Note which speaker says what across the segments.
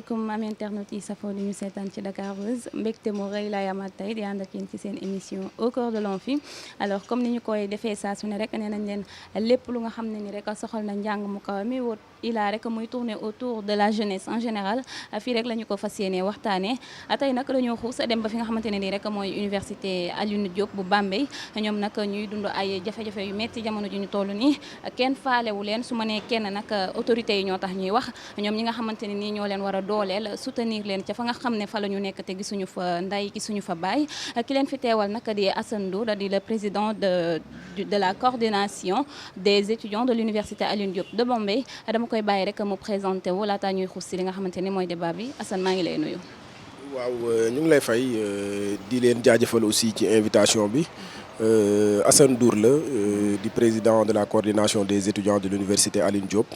Speaker 1: asalaamaaleykum am internet yi safoo di ñu seetaan ci Dakar Buzz mbégte mu rëy laay amaat tey di ànd ak yéen ci seen émission au cœur de l'enfant. Alors comme ni ñu koy defee saa su ne rek nee nañ leen lépp lu nga xam ne ni rek soxal na njàng mu kaw mi wut ilaa rek muy tourner autour de la jeunesse en général fii rek la ñu ko fas yéenee waxtaanee tey nag dañoo xuus dem ba fi nga xamante ne nii rek mooy université Alioune Diop bu Bambey ñoom nag ñuy dund ay jafe-jafe yu metti jamono ji ñu toll nii kenn faalewu leen su ma nee kenn nag autorités yi ñoo tax ñuy wax ñoom ñi nga xamante ne nii ñoo leen war a dooleel soutenir leen ca fa nga xam ne fa la ñu nekk te gisuñu fa nday gisuñu fa baay ki leen fi teewal nag di Assane Ndour di le président de la coordination des étudiants de l'université Alioune Diop de Bambey dama koy bàyyi rek mu présenté wu laataa ñuy xuus si li nga xamante ni mooy débat bi Assane maa ngi lay nuyu.
Speaker 2: waaw ñu ngi lay fay di leen jaajëfal aussi ci invitation bi Assane Ndour la di président de la coordination des étudiants de l'université Alioune Diop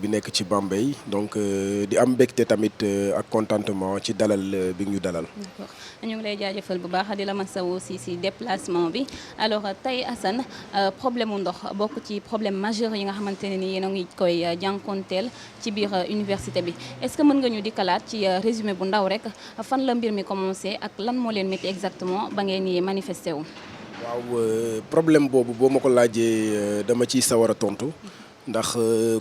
Speaker 2: bi nekk ci Bambey donc di am mbégte tamit ak contentement ci dalal bi ñu dalal.
Speaker 1: D'accord ñu ngi lay jaajëfal bu baax di la masawu si déplacement bi alors tey Assane problème mu ndox bokk ci problème majeur yi nga xamante ne ni yéen a ngi koy jànkonteel ci biir université bi est-ce que mën nga ñu dikkalaat ci résumé bu ndaw rek fan la mbir mi commencé ak lan moo leen métti exactement ba ngeen ni manifesté wu.
Speaker 2: waaw problème boobu boo ma ko laajee dama ciy sawar a tontu ndax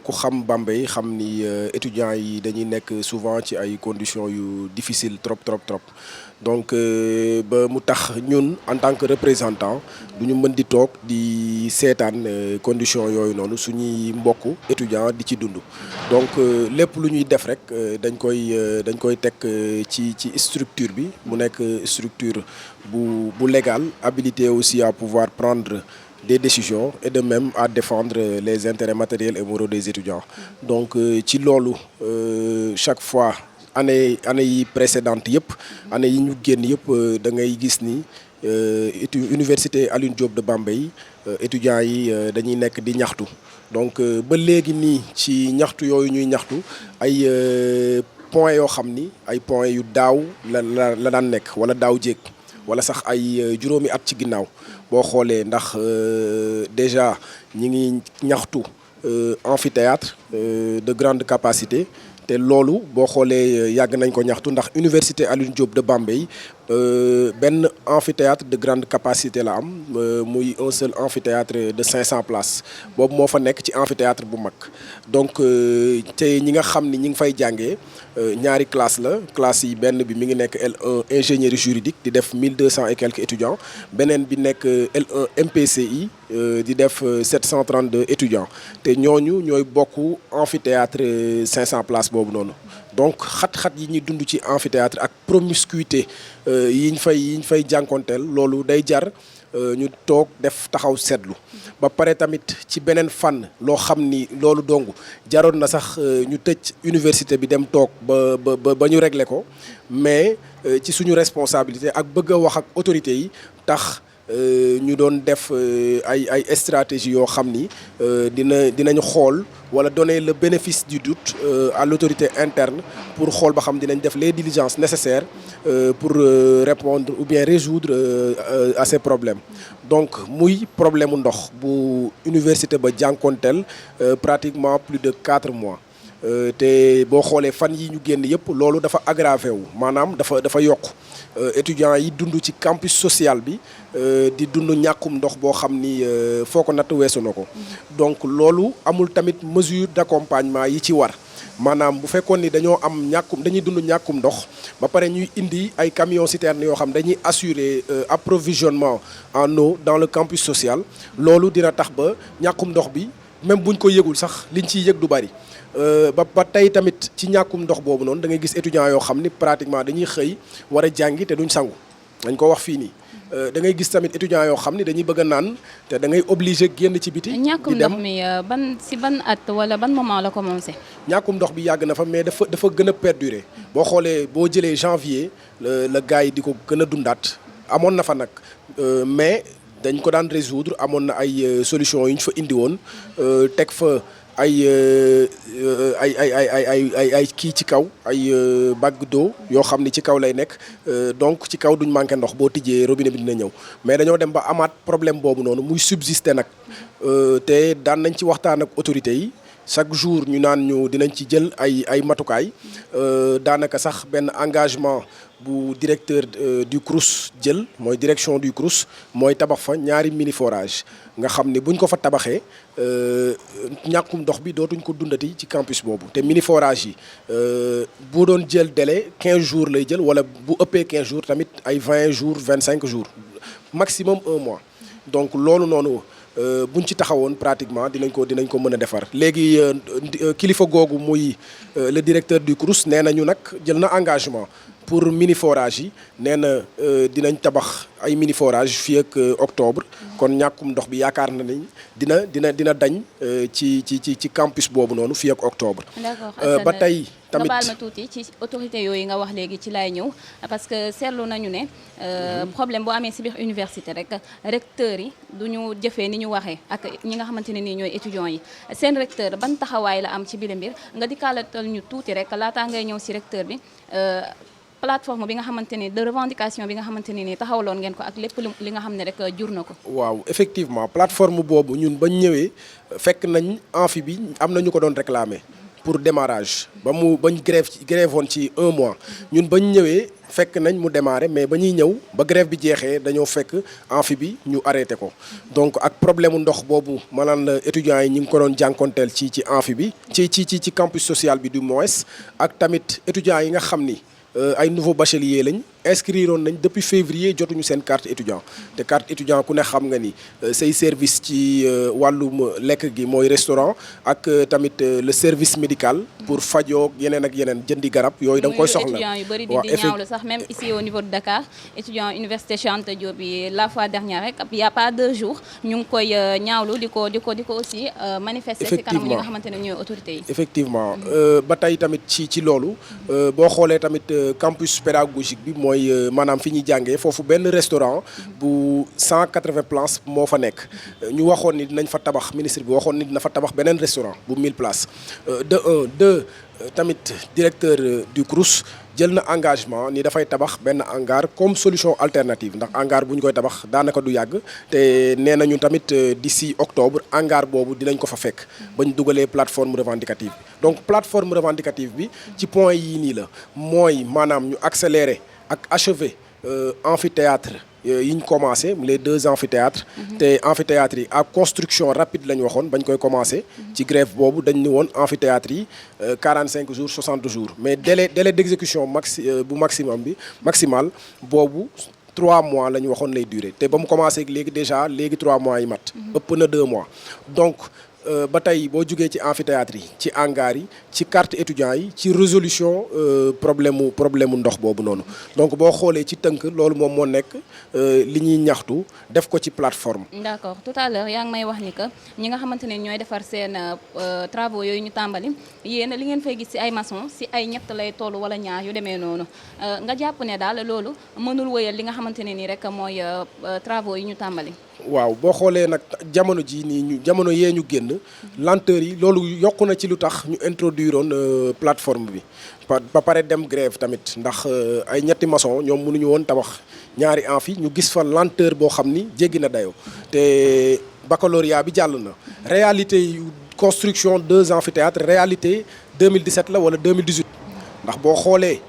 Speaker 2: ku xam Bambey xam ni étudiants yi dañuy nekk souvent ci ay conditions yu difficiles trop donc ba mu tax ñun en tant que représentant du ñu mën di toog di seetaan conditions yooyu noonu suñuy mbokk étudiants di ci dund donc lépp lu ñuy def rek dañ koy teg ci structure bi mu nekk structure bu légal habilité aussi à pouvoir prendre des décisions et de même à défendre les intérêts matériels et moraux des étudiants donc ci loolu chaque fois année yi précédente yëpp année yi ñu génn yëpp da ngay gis ni université Alioune Diop de Bambey étudiants yi dañuy nekk di ñaxtu donc ba léegi nii ci ñaxtu yooyu ñuy ñaxtu ay points yoo xam ni ay points yu daaw la daan nekk wala daaw jéeg wala sax ay juróomi at ci ginnaaw boo xoolee ndax déjà ñi ngi ñaxtu amphithéâtre de grande capacité te loolu boo xoolee yàgg nañ ko ñaxtu ndax université Alioune Diop de Bambey benn amphithéâtre de grande capacité la am muy un seul amphithéâtre de 500 places boobu moo fa nekk ci amphithéâtre bu mag donc te ñi nga xam ni ñi ngi fay jàngee ñaari classe la classe yi benn bi mi ngi nekk L1 ingénierie juridique di def 1200 et quelques étudiants beneen bi nekk L1 MPCI di def 732 étudiants te ñooñu ñooy bokk amphithéâtre 500 places boobu noonu donc xat-xat yi ñuy dund ci amphithéâtre ak promiscuité yiñ fay jànkonteel loolu day jar ñu toog def taxaw seetlu ba pare tamit ci beneen fànn loo xam ni loolu dong jaroon na sax ñu tëj université bi dem toog ba ñu régler ko mais ci suñu responsabilité ak bëgg a wax ak autorités yi tax ñu doon def ay stratégie yoo xam ni dinañu xool wala donner le bénéfice du doute à l'autorité interne pour xool ba xam dinañ def les diligences nécessaires pour répondre ou bien résoudre à ces problèmes donc muy problème mu ndox bu université ba jànkonteel pratiquement plus de 4 mois te boo xoolee fan yi ñu génn yëpp loolu dafa aggravé wu maanaam dafa yokk étudiants yi dund ci campus social bi di dund ñàkkum ndox boo xam ni foo ko natt weesu na ko donc loolu amul tamit mesure d'accompagnement yi ci war maanaam bu fekkoon ni dañuy dund ñàkkum ndox ba pare ñuy indi ay camions citernes yoo xam dañuy assurer approvisionnement en eau dans le campus social loolu dina tax ba ñàkkum ndox bi même buñ ko yëgul sax liñ ciy yëg du bari ba tey tamit ci ñàkkum ndox boobu noonu da ngay gis étudiants yoo xam ni pratiquement dañuy xëy war a jàngi te duñ sangu dañ ko wax fii nii da ngay gis tamit étudiants yoo xam ni dañuy bëgg a naan te da ngay obligé génn ci biti.
Speaker 1: ñàkkum ndox mi ban at wala ban moment la commencé.
Speaker 2: ñàkkum ndox bi yàgg na fa mais dafa gën a perdurer boo xoolee boo jëlee janvier la gars yi di ko gën a dundaat amoon na fa nag mais dañ ko daan résoudre amoon na ay solutions yu ñu fa indi woon teg fa. ay kii ci kaw ay bague d'eau yoo xam ni ci kaw lay nekk donc ci kaw duñ manqué ndox boo tijjee robinet bi dina ñëw mais dañoo dem ba amaat problème boobu noonu muy subsister nag te daan nañ ci waxtaan ak autorités yi chaque jour ñu naan ñu dinañ ci jël ay matukaay daanaka sax benn engagement bu directeur du CROUS jël mooy direction du CROUS mooy tabax fa ñaari mini forage nga xam ne buñ ko fa tabaxee ñàkkum ndox bi dootuñ ko dundati ci campus boobu te mini forage yi bu doon jël délai 15 jours lay jël wala bu ëppee 15 jours tamit ay 20 jours 25 jours maximum 1 mois donc loolu noonu buñ ci taxawoon pratiquement dinañ ko mën a defar léegi kilifa googu muy le directeur du CROUS nee na ñu nag jël na engagement pour mini forage yi nee na dinañ tabax ay mini forage fii ak octobre kon ñàkkum ndox bi yaakaar na nañ dina dañ ci campus boobu noonu fii ak octobre.
Speaker 1: D'accord
Speaker 2: ba tey tamit
Speaker 1: nga baal ma tuuti ci autorité yooyu nga wax léegi ci laay ñëw parce que seetlu nañu ne problème bu amee si biir université rek recteurs yi du ñu jëfee ni ñu waxee ak ñi nga xamante ne nii ñooy étudiants yi seen recteur ban taxawaay la am ci biir mbir nga dikkaalatal ñu tuuti rek laataa ngay ñëw si recteur bi. plateforme bi nga xamante ni de revendication bi nga xamante ni taxawaloon ngeen ko ak lépp li nga xam ne rek jur na ko. waaw
Speaker 2: effectivement plateforme boobu ñun bañ ñëwee fekk nañ amphi bi am na ñu ko doon réclamer pour démarrage bañ grève woon ci 1 mois ñun bañ ñëwee fekk nañ mu démarrer mais ba ñuy ñëw ba grève bi jeexee dañoo fekk amphi bi ñu arrêté ko donc ak problème ndox boobu maanaam la étudiants yi ñu ngi ko doon jànkonteel ci amphi bi ci campus social bi du moins ak tamit étudiants yi nga xam ni ay nouveaux bacheliers lañ inscrire nañ depuis février jotuñu seen carte étudiant te carte étudiant ku ne xam nga ni say service ci wàllum lekk gi mooy restaurant ak tamit le service médical pour fajoo yeneen ak yeneen jëndi garab yooyu da nga koy soxla.
Speaker 1: étudiants yu bëri di ñaawlu sax même ici au niveau de Dakar étudiant université Cheikh Anta Diop bi la fois dernière rek il y a pas 2 jours ñu ngi koy ñaawlu di ko aussi manifester ci kanam ñi nga xamante ne ñooy autorités yi.
Speaker 2: effectivement ba tey tamit ci loolu boo xoolee tamit campus pédagogique bi mooy maanaam fi ñuy jàngee foofu benn restaurant bu 180 places moo fa nekk ñu waxoon ni dinañ fa tabax ministre bi waxoon ni dina fa tabax beneen restaurant bu 1000 places de tamit directeur du CROUS jël na engagement ni dafay tabax benn hangar comme solution alternative ndax hangar bu ñu koy tabax daanaka du yàgg te nee nañu tamit d'ici octobre hangar boobu dinañ ko fa fekk bañ dugalee plateforme revendicative bi donc plateforme revendicative bi ci point yii nii la mooy maanaam ñu accélérer ak achever amphithéâtre yi ñu commencé les 2 amphithéâtres te amphithéâtres yi à construction rapide la ñu waxoon bañ koy commencé ci grève boobu dañ ni woon amphithéâtres yi 45 jours 60 jours mais délai d'exécution maximal boobu 3 mois la ñu waxoon lay durer te ba mu commencé léegi 3 mois yi mat ëpp na 2 mois donc ba tey boo jugee ci amphithéâtre yi ci hangar yi ci carte étudiant yi ci résolution problème mu ndox boobu noonu donc boo xoolee ci tënk loolu moom moo nekk li ñuy ñaxtu def ko ci plateforme.
Speaker 1: d'accord tout à l'heure yaa ngi may wax ni que ñi nga xamante ne ñooy defar seen travaux yooyu ñu tàmbali yéen li ngeen fay gis ci ay maçon ci ay ñett lay toll wala ñaar yu demee noonu nga jàpp ne daal loolu mënul wëyal li nga xamante ne nii rek mooy travaux yi ñu tàmbali.
Speaker 2: waaw boo xoolee nag jamono ji nii jamono yee ñu génn lenteur yi loolu yokku na ci lu tax ñu introduire woon plateforme bi ba pare dem grève tamit ndax ay ñetti maçon ñoom mënuñu woon tabax ñaari amphi ñu gis fa lenteur boo xam ni jéggi na dayoo te baccalauréat bi jàll na réalité yu construction 2 amphithéâtres réalité 2017 la wala 2018 ndax boo xoolee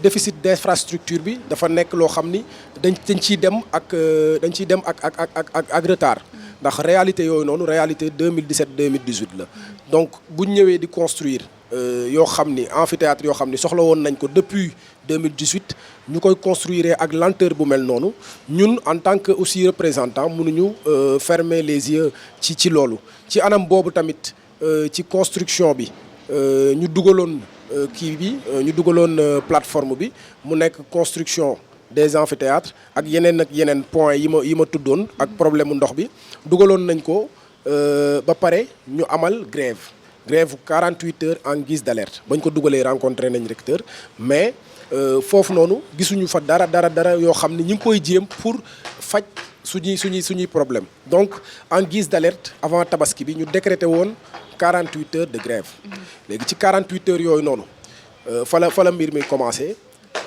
Speaker 2: déficit d'infrastructure bi dafa nekk loo xam ni dañ ciy dem ak retard ndax réalité yooyu noonu réalité 2017 2018 la donc bu ñëwee di construire yoo xam ni amphithéâtre yoo xam ni soxla woon nañ ko depuis 2018 ñu koy construire ak lenteur bu mel noonu ñun en tant que aussi représentant mënuñu fermer les yeux ci loolu ci anam boobu tamit ci construction bi ñu dugaloon ñu dugaloon plateforme bi mu nekk construction des amphithéâtres ak yeneen points yi ma tuddoon ak problème mu ndox bi dugaloon nañ ko ba pare ñu amal grève 48 heures en guise d'alerte bañ ko dugalee rencontré nañ recteur mais foofu noonu gisuñu fa dara yoo xam ne ñu ngi koy jéem pour faj suñuy problème donc en guise d'alerte avant tabaski bi ñu décrété woon 48 heures de grève léegi ci 48 heures yooyu noonu fa la mbir mi commencé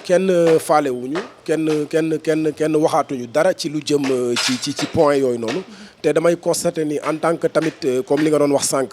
Speaker 2: kenn faalewuñu kenn waxaatuñu dara ci lu jëm ci point yooyu noonu te damay constater ni en tant que tamit comme li nga doon wax sànq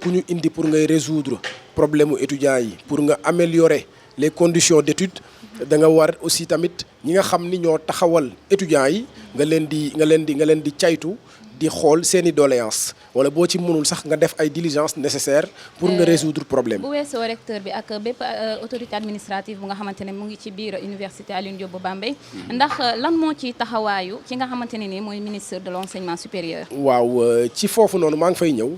Speaker 2: ku ñu indi pour ngay résoudre problème mu étudiants yi pour nga améliorer les conditions d'études da nga war aussi tamit ñi nga xam ni ñoo taxawal étudiants yi nga leen di caytu di xool seeni doléance wala boo ci mënul sax nga def ay diligences nécessaires pour nga résoudre problème.
Speaker 1: bu weesoo recteur bi ak bépp autorité administrative bu nga xamante ne mu ngi ci biir université Alioune Diop bu Bambey ndax lan moo ci taxawaayu ki nga xamante ne nii mooy ministre de l'enseignement supérieur.
Speaker 2: waaw ci foofu noonu maa ngi fay ñëw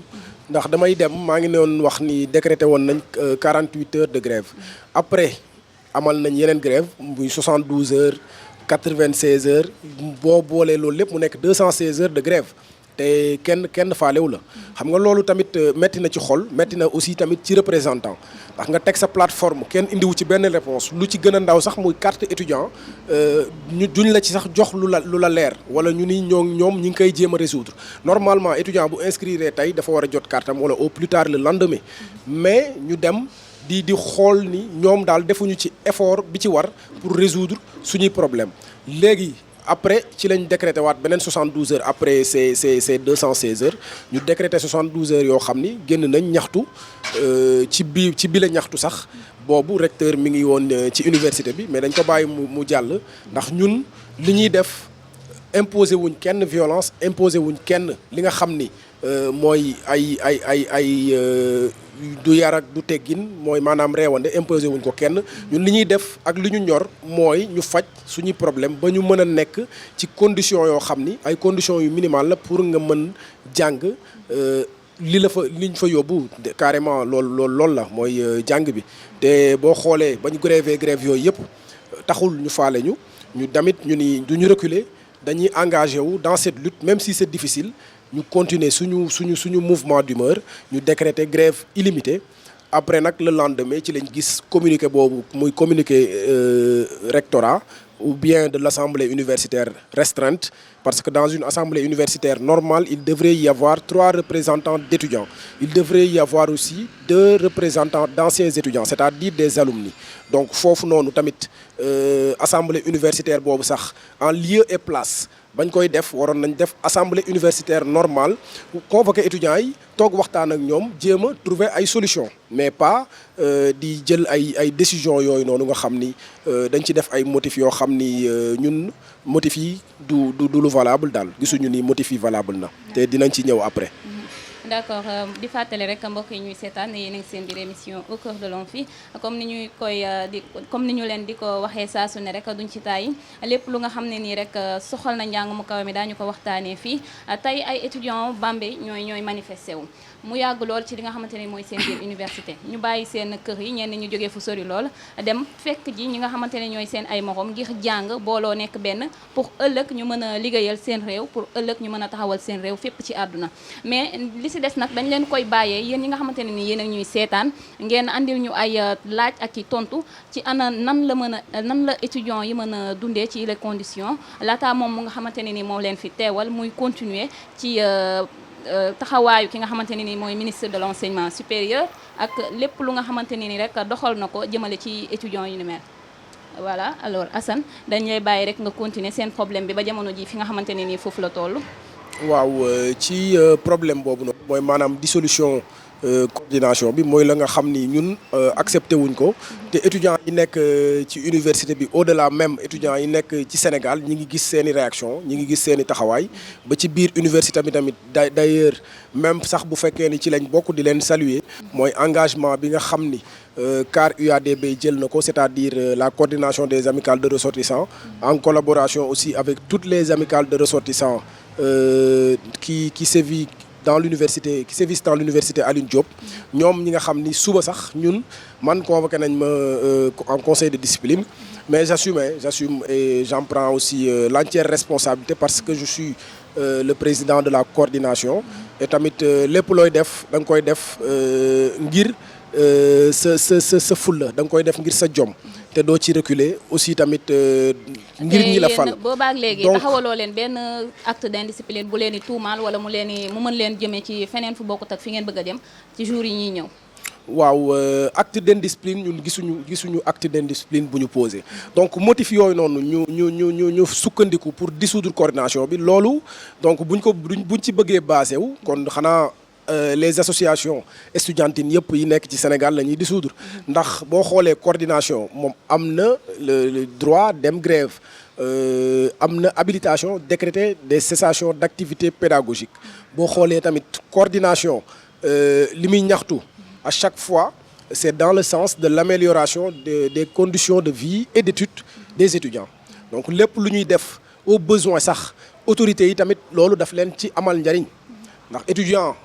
Speaker 2: ndax damay dem maa ngi doon wax ni décrété woon nañ 48 heures de grève après amal nañ yeneen grève muy 72 heures 96 heures boo boolee loolu lépp mu nekk 216 heures de grève. te kenn faalewu la xam nga loolu tamit metti na ci xol metti na aussi tamit ci représentant ndax nga teg sa plateforme kenn indiwu ci benn réponse lu ci gën a ndaw sax muy carte étudiant duñ la ci sax jox lu la leer wala ñu ni ñoom ñi ngi koy jéem a résoudre normalement étudiant bu inscrire tey dafa war a jot carte am wala au plus tard le lendemain mais ñu dem di xool ni ñoom daal defuñu ci effort bi ci war pour résoudre suñuy problème léegi après ci lañ décrété waat beneen 72 heures après ces 216 heures ñu décrété 72 heures yoo xam ni génn nañ ñaxtu ci bi la ñaxtu sax boobu recteur mi ngi woon ci université bi mais dañ ko bàyyi mu jàll ndax ñun li ñuy def imposé wuñ kenn violence imposé wuñ kenn li nga xam ni mooy ay du yar ak du teggin mooy maanaam reewande imposé wuñ ko kenn ñun li ñuy def ak li ñu ñor mooy ñu faj suñuy problème ba ñu mën a nekk ci condition yoo xam ni ay conditions yu minimales la pour nga mën jàng liñ fa yóbbu carrément loolu la mooy jàng bi te boo xoolee ba ñu grève yooyu yëpp taxul ñu faale ñu damit ñu ni du ñu reculer dañuy engagé wu dans cette lutte même si c'est difficile ñu continuer suñu mouvement d'humeur ñu décréter grève illimitée après nag le lendemain ci lañ gis communiqué boobu muy communiqué rectorat ou bien de l'assemblée universitaire restreinte parce que dans une assemblée universitaire normale il devrait y avoir 3 représentants d'étudiants il devrait y avoir aussi 2 représentants d'anciens étudiants c'est-à-dire des alumni donc foofu noonu tamit assemblée universitaire boobu sax en lieu et place bañ koy def waroon nañ def assemblée universitaire normale convoquer étudiants yi toog waxtaan ak ñoom jéem a trouver ay solutions mais pas di jël ay décisions yooyu noonu nga xam ni dañ ci def ay motifs yoo xam ni ñun motifs yi du lu valable daal gisuñu ni motifs yi valable na te dinañ ci ñëw après.
Speaker 1: d'accord di fàttali rek mbokk yi ñuy seetaan yéen a ngi seen biir émission au cœur de l'Amphi comme ni ñu leen di ko waxee saa su ne rek duñ ci tàyyi lépp lu nga xam ne nii rek soxal na njàng mu kaw mi daañu ko waxtaanee fii tey ay étudiants Bambey ñooy manifesté wu mu yàgg lool ci li nga xamante ne mooy seen biir université ñu bàyyi seen kër yi ñenn ñu jógee fu sori lool dem fekk ji ñi nga xamante ne ñooy seen ay morom ngir jàng booloo nekk benn pour ëllëg ñu mën a liggéeyal seen réew pour ëllëg ñu mën a taxawal seen réew fépp ci àdduna mais li si des nag dañ leen koy bàyyee yéen ñi nga xamante ne ni yéen a ñuy seetaan ngeen andil ñu ay laaj ak i tontu ci ana nan la étudiants yi mën a dundee ci les conditions laata moom mu nga xamante ne ni moom leen fi teewal muy continuer ci taxawaayu ki nga xamante ne ni mooy ministre de l'enseignement supérieur ak lépp lu nga xamante ne ni rek doxal na ko jëmale ci étudiants yu ni mel voilà alors Assane dañ lay bàyyi rek nga continuer seen problème bi ba jamono ji fi nga xamante ne ni foofu la toll.
Speaker 2: waaw ci problème boobu noonu mooy maanaam dissolution coordination bi mooy la nga xam ni ñun accepté wuñ ko te étudiants yi nekk ci université bi au-delà même étudiants yi nekk ci Sénégal ñi ngi gis seeni réaction ñi ngi gis seeni taxawaay ba ci biir université bi tamit d'ailleurs même sax bu fekkee ni ci lañ bokk di leen saluer mooy engagement bi nga xam ni CAR UADB jël na ko c'est-à-dire la coordination des amicales de ressortissants en collaboration aussi avec toutes les amicales de ressortissants qui sévissent dans l'université Alioune Diop ñoom ñi nga xam ni suba sax ñun man convoqué nañ ma en conseil de discipline mais j'assume et j'en prends aussi l'entière responsabilité parce que je suis le président de la coordination et tamit lépp looy def da nga koy def ngir sa fulla da nga koy def ngir sa jom te doo ci reculer aussi tamit ngir ñi la fal.
Speaker 1: boobaak léegi taxawaloo leen benn acte d'indiscipline bu leen di tuumaal wala mu mën leen jëmee ci feneen fu bokkut ak fi ngeen bëgg a dem ci jours yi ñuy ñëw.
Speaker 2: waaw acte d'indiscipline ñun gisuñu acte d'indiscipline bu ñu posé donc motif yooyu noonu ñu sukkandiku pour dissoudre coordination bi loolu donc buñ ci bëggee basé wu kon xanaa les associations estudiantines yëpp yi nekk ci Sénégal la ñuy dissoudre ndax boo xoolee coordination moom am na le droit dem grève am na habilitation décréter des cessations d'activités pédagogiques boo xoolee tamit coordination li muy ñaxtu à chaque fois c'est dans le sens de l'amélioration des conditions de vie et d'études des étudiants donc lépp lu ñuy def au besoin sax autorités yi tamit loolu daf leen ci amal njariñ ndax étudiant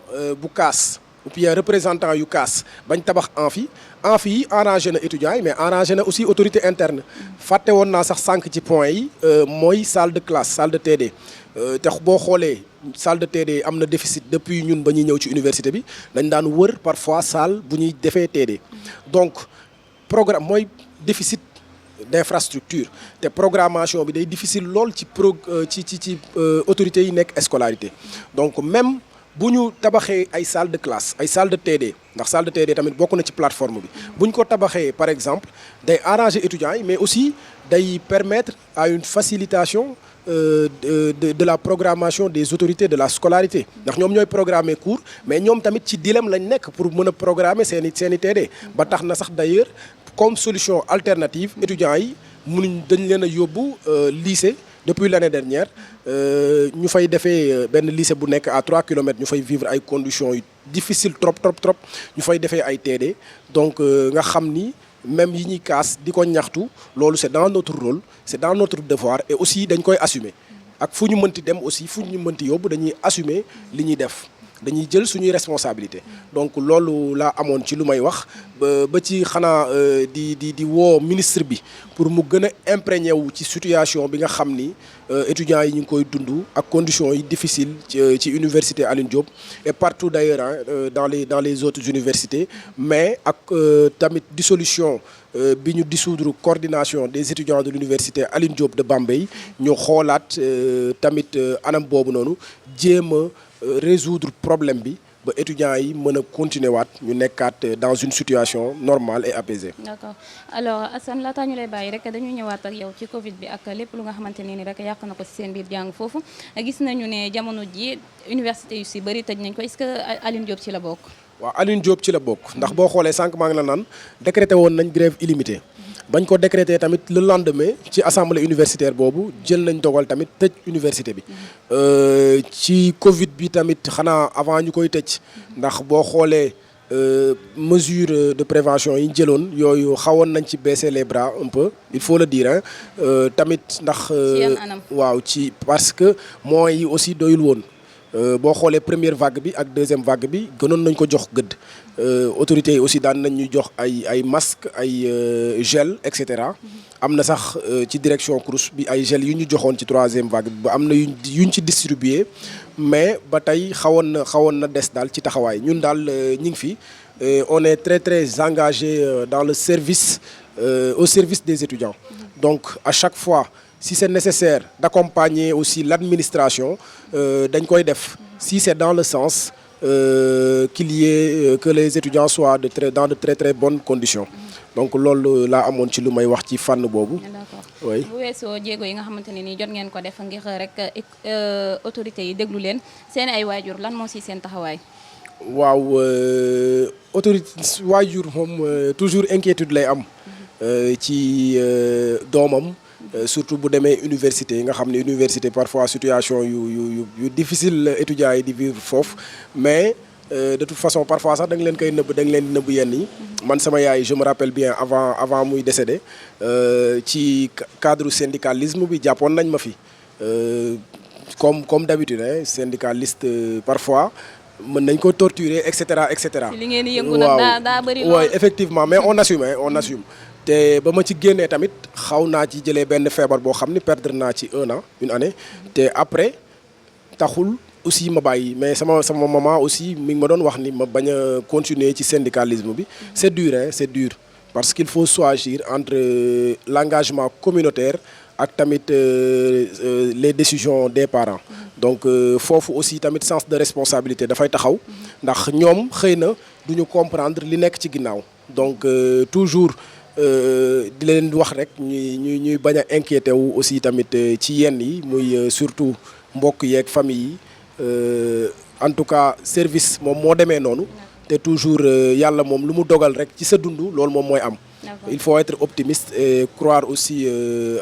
Speaker 2: bu kaas ou bien représentant yu kaas bañ tabax amphi yi arrangé na étudiants yi mais arrangé na aussi autorité interne fàtte woon naa sax sànq ci point yi mooy salle de classe salle de TD te boo xoolee salle de TD am na déficit depuis ñun ba ñuy ñëw ci université bi dañ daan wër parfois salle bu ñuy defee TD donc programme mooy déficit d'infrastructure te programmation bi day difficile lool ci autorités yi nekk scolarité donc même bu ñu tabaxee ay salle de classe ay salle de TD ndax salle de TD tamit bokk na ci plateforme bi bu ñu ko tabaxee par exemple day arranger étudiants yi mais aussi day permettre à une facilitation de la programmation des autorités de la scolarité ndax ñoom ñooy programmer cours mais ñoom tamit ci dilemme lañ nekk pour mën a programmer seeni TD ba tax na sax d'ailleurs comme solution alternative étudiants yi dañ leen a yóbbu lycée depuis l'année dernière ñu fay defee benn lycée bu nekk à 3 kilomètres ñu fay vivre ay conditions yu difficile trop ñu fay defee ay TD donc nga xam ni même yi ñuy kaas di ko ñaxtu loolu c'est dans notre rôle c'est dans notre devoir et aussi dañ koy assumer ak fu ñu mënti dem aussi fu ñu mënti yóbbu dañuy assumer li ñuy def dañuy jël suñuy responsabilité donc loolu laa amoon ci lu may wax ba ci xanaa di woo ministre bi pour mu gën a imprégné wu ci situation bi nga xam ni étudiants yi ñu ngi koy dund ak conditions yi difficiles ci université Alioune Diop et partout d'ailleurs dans les autres universités mais ak tamit dissolution bi ñu dissoudre coordination des étudiants de l'université Alioune Diop de Bambey ñu xoolaat tamit anam boobu noonu jéem a résoudre problème bi ba étudiants yi mën a continuer waat ñu nekkaat dans une situation normale et apaisée. D'accord
Speaker 1: alors Assane laataa ñu lay bàyyi rek dañuy ñëwaat ak yow ci Covid bi ak lépp lu nga xamante ne ni rek yàq na ko ci seen biir jàng foofu gis nañu ne jamono ji université yu si bëri tëj nañ ko est-ce que Alioune Diop ci la bokk.
Speaker 2: waaw Alioune Diop ci la bokk ndax boo xoolee sànq maa ngi la naan décrété woon nañ grève illimitée bañ ko décrété tamit le lendemain ci assemblée universitaire boobu jël nañ dogal tamit tëj université bi ci Covid bi tamit xanaa avant ñu koy tëj ndax boo xoolee mesure de prévention yi ñu jëloon yooyu xawoon nañ ci baisser les bras un peu il faut le dire tamit ndax waaw ci parce que moyens yi aussi doyul woon boo xoolee première vague bi ak deuxième vague bi gënoon nañ ko jox gëdd autorités yi aussi daan nañ ñu jox ay masques ay gel et cetera am na sax ci direction CROUS bi ay gel yu ñu joxoon ci troisième vague bi ba am na yuñ ci distribué mais ba tey xawoon na des daal ci taxawaay ñun daal ñi ngi fi on est très très engagé dans le service au service des étudiants donc à chaque fois si c'est nécessaire d'accompagner aussi l'administration dañ koy def si c'est dans le sens qu'il y ait que les étudiants soient dans de très bonnes conditions donc loolu laa amoon ci lu may wax ci fànn boobu.
Speaker 1: D'accord
Speaker 2: oui
Speaker 1: bu weesoo jéego yi nga xamante ne nii jot ngeen ko def ngir rek autorités yi déglu leen seen ay waajur lan moo ci seen taxawaay.
Speaker 2: waaw autorité waajur moom toujours inquiétude lay am ci doomam. Surtout bu demee université nga xam ne université parfois situation yu difficile étudiants yi di vivre foofu mais de toute façon parfois sax da nga leen koy nëbb da nga leen di nëbb yenn yi man sama yaay je me rappelle bien avant muy décédé ci cadre syndicalisme bi jàppoon nañ ma fi comme d'habitude syndicaliste parfois mën nañ ko torturer et cetera et cetera.
Speaker 1: li ngeen di yëngu nag daa bëri lool.
Speaker 2: waaw effectivement mais on assume. te ba ma ci génnee tamit xaw naa ci jëlee benn feebar boo xam ni perdre naa ci une année te après taxul aussi ma bàyyi mais sama maman aussi mi ngi ma doon wax ni ma bañ a continuer ci syndicalisme bi c'est dur parce qu'il faut choisir entre l'engagement communautaire ak tamit les décisions des parents donc foofu aussi tamit sens de responsabilité dafay taxaw ndax ñoom xëy na duñu comprendre li nekk ci ginnaaw donc toujours di leen wax rek ñuy bañ a inquiété wu aussi tamit ci yenn yi muy surtout mbokk yeeg famille yi en tout cas service moom moo demee noonu te toujours yàlla moom lu mu dogal rek ci sa dund loolu moom mooy am. Il faut être optimiste et croire aussi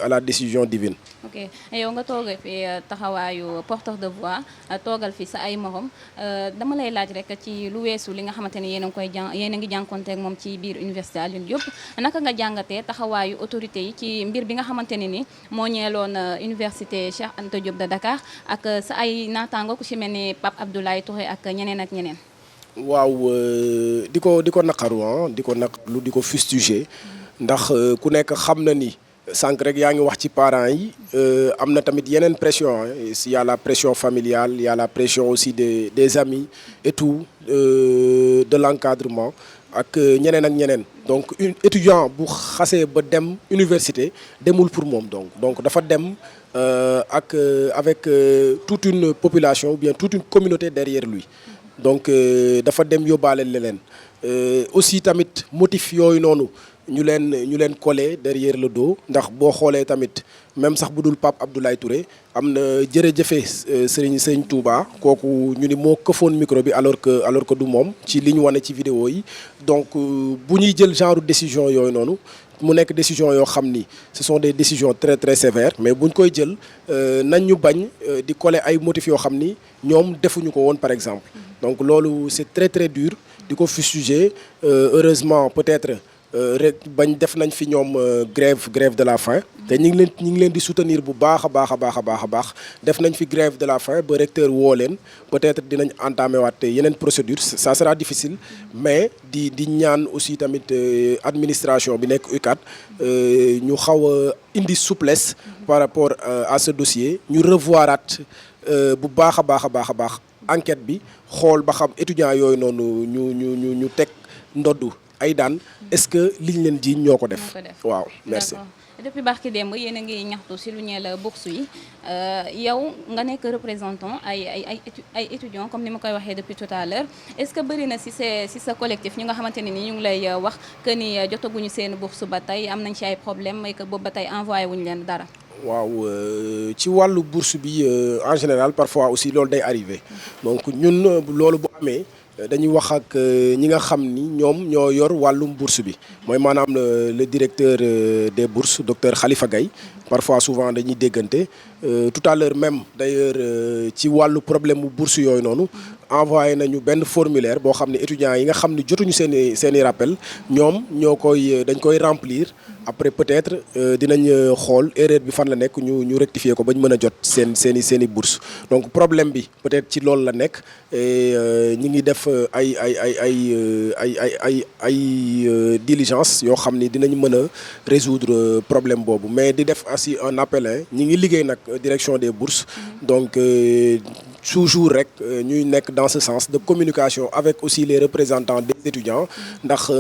Speaker 2: à la décision divine.
Speaker 1: ok yow nga toogee fi taxawaayu porteur de voix toogal fi sa ay morom dama lay laaj rek ci lu weesu li nga xamante ni yéen a ngi jànkonteeg moom ci biir université Alioune Diop naka nga jàngatee taxawaayu autorité yi ci mbir bi nga xamante ne ni moo ñeeloon université Cheikh Anta Diop de Dakar ak sa ay naataango ku ci mel ni Pape Abdoulaye Touré ak ñeneen ak ñeneen.
Speaker 2: waaw di ko naqaru di ko fustiger ndax ku nekk xam na ni sànq rek yaa ngi wax ci parents yi am na tamit yeneen pression il y a la pression familiale il y a la pression aussi des amis et tout de l'encadrement ak ñeneen donc étudiant bu xasee ba dem université demul pour moom donc dafa dem avec toute une population ou bien toute une communauté derrière lui donc dafa dem yóbbaale leneen aussi tamit motif yooyu noonu ñu leen collé derrière le dos ndax boo xoolee tamit même sax bu dul Pape Abdoulaye Touré am na jërëjëfe Serigne Touba kooku ñu ni moo këfoon micro bi alors que du moom ci li ñu wane ci vidéo yi donc bu ñuy jël genre décision yooyu noonu mu nekk décision yoo xam ni ce sont des décisions très très sévères mais buñ koy jël nañ ñu bañ di coller ay motifs yoo xam ni ñoom defuñu ko woon par exemple donc loolu c'est très très dur di ko fustiger heureusement peut-être rek bañ def nañ fi ñoom grève de la faim te ñi ngi leen di soutenir bu baax a baax def nañ fi grève de la faim ba recteur woo leen peut-être dinañ entamer waat yeneen procédure ça sera difficile mais di ñaan aussi tamit administration bi nekk UCAD ñu xaw a indi souplesse par rapport à ce dossier ñu revoiraat bu baax a baax enquête bi xool ba xam étudiants yooyu noonu ñu teg ndoddu ay daan est-ce que liñ leen ji ñoo ko def. waaw merci.
Speaker 1: depuis barki démb yéen a ngi ñaxtu si lu ñeel bourse yi yow nga nekk représentant ay étudiants comme ni ma koy waxee depuis tout à l'heure est-ce que bëri na si sa collectif ñi nga xamante ne ni ñu ngi lay wax que ni jotaguñu seen bourse ba tey am nañ ci ay problème et que boobu ba tey envoyé wuñu leen dara.
Speaker 2: waaw ci wàllu bourse bi en général parfois aussi loolu day arrivé donc ñun loolu bu amee. dañuy wax ak ñi nga xam ni ñoom ñoo yor wàllum bourse bi mooy maanaam le directeur des bourses docteur Khalifa Gaye parfois souvent dañuy déggante tout à l'heure même d'ailleurs ci wàllu problème mu bourse yooyu noonu envoyé nañu benn formulaire boo xam ne étudiants yi nga xam ni jotuñu seen i rappel ñoom dañ koy remplir après peut-être dinañ xool erreur bi fan la nekk ñu rectifier ko ba ñu mën a jot seen i bourse donc problème bi peut-être ci loolu la nekk et ñi ngi def ay diligence yoo xam ni dinañ mën a résoudre problème boobu mais di def aussi un appel ñi ngi liggéey nag direction des bourses donc toujours rek ñuy nekk dans ce sens de communication avec aussi les représentants des étudiants ndax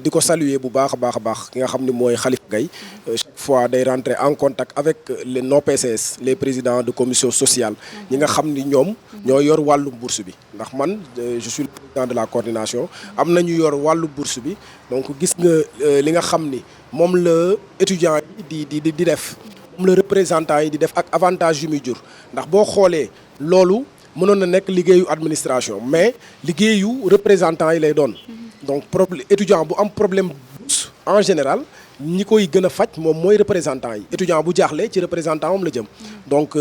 Speaker 2: di ko saluer bu baax a baax ki nga xam ni mooy Khalifa Gaye chaque fois day rentrer en contact avec nos PCS les présidents de commission sociale ñi nga xam ni ñoom ñoo yor wàllu bourse bi ndax man je suis le président de la coordination am na ñu yor wàllu bourse bi donc gis nga li nga xam ni moom la étudiants yi di def moom la représentant yi di def ak avantage yu muy jur ndax boo xoolee loolu mënoon na nekk liggéeyu administration mais liggéeyu représentant yi lay doon donc étudiant bu am problème bourse en général ñi koy gën a faj moom mooy représentant yi étudiant bu jaaxle ci représentant moom la jëm donc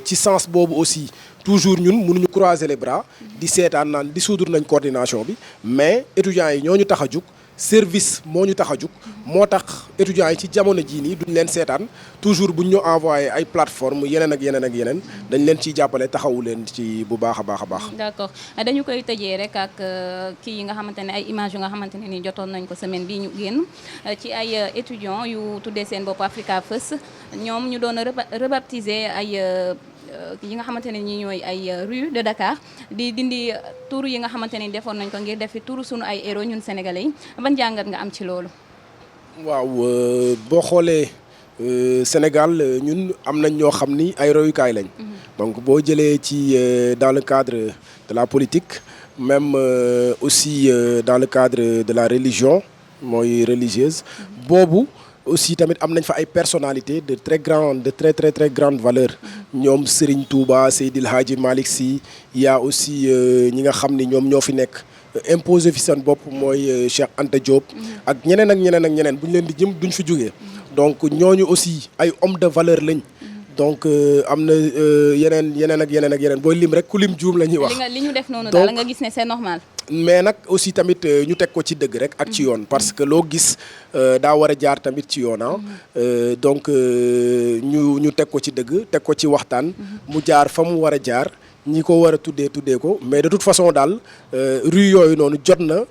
Speaker 2: ci sens boobu aussi toujours ñun mënuñu croiser les bras di seetaan naan di suudur nañ coordination bi mais étudiants yi ñoo ñu tax a jug service moo ñu tax a jug moo tax étudiants yi ci jamono jii nii duñ leen seetaan toujours buñ ñu envoyé ay plateforme yeneen ak yeneen dañ leen ciy jàppale taxawu leen ci bu baax a baax.
Speaker 1: d'accord dañu koy tëjee rek ak kii yi nga xamante ne ay images yu nga xamante ne ni jotoon nañ ko semaine bii ñu génn ci ay étudiants yu tuddee seen bopp Africa First ñoom ñu doon rebaptiser ay yi nga xamante ne ñi ñooy ay rue de Dakar di dindi tur yi nga xamante ne defoon nañ ko ngir def fi turu sunu ay héros ñun sénégalais yi ban jàngat nga am ci loolu.
Speaker 2: waaw boo xoolee Sénégal ñun am nañ ñoo xam ni ay royukaay lañ. Donc boo jëlee ci dans le cadre de la politique même aussi dans le cadre de la religion mooy religieuse boobu. Aussi tamit am nañ fa ay personnalités de très grande valeur ñoom Serigne Touba Seydil Hadji Malick Sy y a aussi ñi nga xam ni ñoom ñoo fi nekk imposé fi seen bopp mooy Cheikh Anta Diop ak ñeneen ak ñeneen ak ñeneen bu ñu leen di jëm duñ fi jógee donc ñooñu aussi ay hommes de valeur lañ. Donc am na yeneen ak yeneen booy lim rek ku lim juum la ñuy wax.
Speaker 1: li ñu def noonu daal nga gis ne c'est normal.
Speaker 2: mais nag aussi tamit ñu teg ko ci dëgg rek ak ci yoon parce que loo gis daa war a jaar tamit ci yoon donc ñu teg ko ci dëgg teg ko ci waxtaan. mu jaar fa mu war a jaar ñi ko war a tuddee ko mais de toute façon daal rue yooyu noonu jot na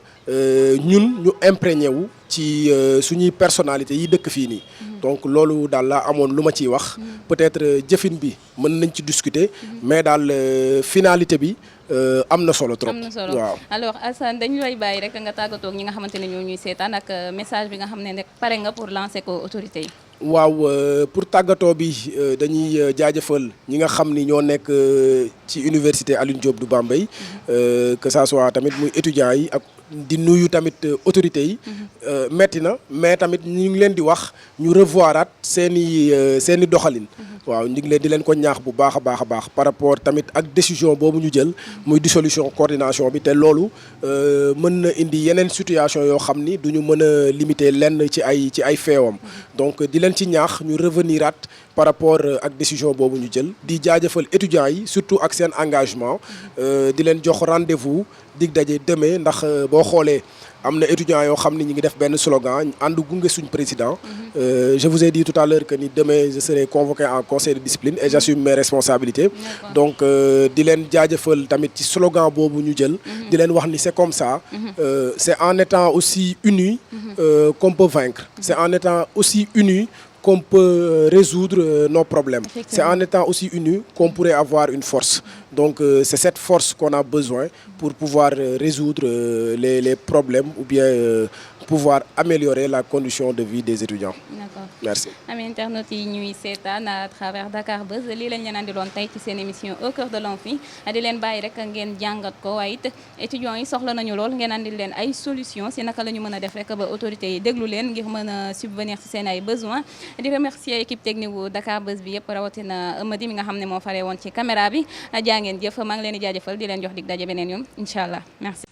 Speaker 2: ñun ñu imprégné wu ci suñuy personnalité yi dëkk fii nii. donc loolu daal laa amoon lu ma ciy wax. peut-être jëfin bi mën nañ ci discuter. mais daal finalité bi. am na solo trop waaw.
Speaker 1: alors Assane dañu lay bàyyi rek nga tàggatoo ak ñi nga xamante ne ñoo ñuy seetaan ak message bi nga xam ne rek pare nga pour lancer ko autorité yi.
Speaker 2: waaw pour tàggatoo bi dañuy jaajëfal ñi nga xam ni ñoo nekk ci université Alioune Diop du Bambey que ça soit tamit muy étudiants yi ak di nuyu tamit autorités yi. metti na mais tamit ñu ngi leen di wax ñu revoiraat seeni doxalin. waaw ñu ngi leen di leen ko ñaax bu baax a baax par rapport tamit ak décision boobu ñu jël muy dissolution coordination bi te loolu mën na indi yeneen situation yoo xam ni du ñu mën a limiter lenn ci ay feewam donc di leen ci ñaax ñu reveniraat par rapport ak décision boobu ñu jël di jaajëfal étudiants yi surtout ak seen engagement di leen jox rendez-vous dig daje demain ndax boo xoolee am na étudiants yoo xam ni ñu ngi def benn slogan ànd gunge suñ président. Je vous ai dit tout à l'heure que ni demain je serai convoqué en conseil de discipline et j'assume mes responsabilités. Donc di leen jaajëfal tamit ci slogan boobu ñu jël. di leen wax ni c'est comme ça. C'est en étant aussi unis qu'on peut vaincre. C'est en étant aussi unis qu'on peut résoudre nos problèmes. C'est en étant aussi unis qu'on pourrait avoir une force. Donc c'est cette force qu'on a besoin pour pouvoir résoudre les problèmes ou bien pouvoir améliorer la condition de vie des étudiants.
Speaker 1: D'accord.
Speaker 2: Merci.
Speaker 1: Ami internautes yi ñuy seetaan à travers Dakar Buzz lii lañ leen andiloon tey ci seen émission au cœur de l'amphi di leen bàyyi rek ngeen jàngat ko waaye it étudiants yi soxla nañu lool ngeen andil leen ay solutions si naka la ñu mën a def rek ba autorités yi déglu leen ngir mën a subvenir ci seen ay besoins di remercier équipe technique bu Dakar Buzz bi yëpp rawatina Amady mi nga xam ne moo faree woon ci caméra bi jaa ngeen jëf maa ngi leen di jaajëfal di leen jox dig daje beneen yoon incha allah merci.